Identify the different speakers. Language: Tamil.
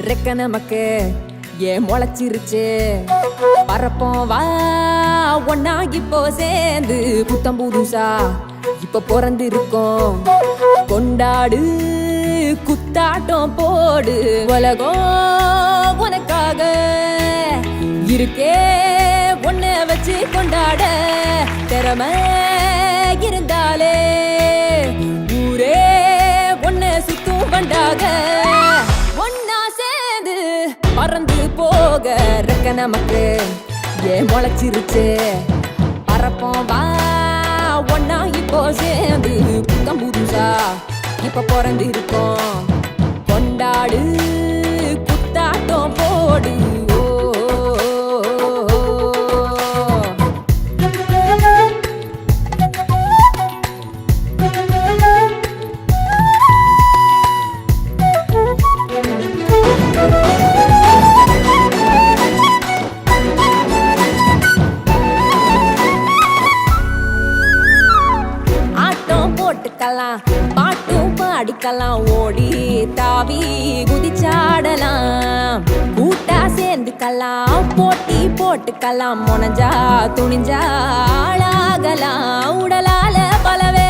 Speaker 1: ரெக்க நமக்கு ஏன் முளைச்சிருச்சு பறப்போம் வா ஒன்னா இப்போ சேர்ந்து புத்தம் புதுசா இப்ப பிறந்து இருக்கோம் கொண்டாடு குத்தாட்டம் போடு உலகம் உனக்காக இருக்கே ஒன்ன வச்சு கொண்டாட திறமை இருந்தாலே ஊரே ஒன்ன சுத்தும் வண்டாக ஒன்னா சேர்ந்து பறந்து போக ரெக்க நமக்கு ஏன் முளைச்சிருச்சு பறப்போம் வா ஒன்னா இப்போ சேர்ந்து புத்தம் புதுசா இப்ப பிறந்து இருக்கோம் கொண்டாடு குத்தாட்டம் போடு பாட்டும் பாடிக்கலாம் ஓடி தாவி குதிச்சாடலாம் கூட்டா சேர்ந்துக்கலாம் போட்டி போட்டுக்கலாம் முனைஞ்சா துணிஞ்சா ஆளாகலாம் உடலால பலவே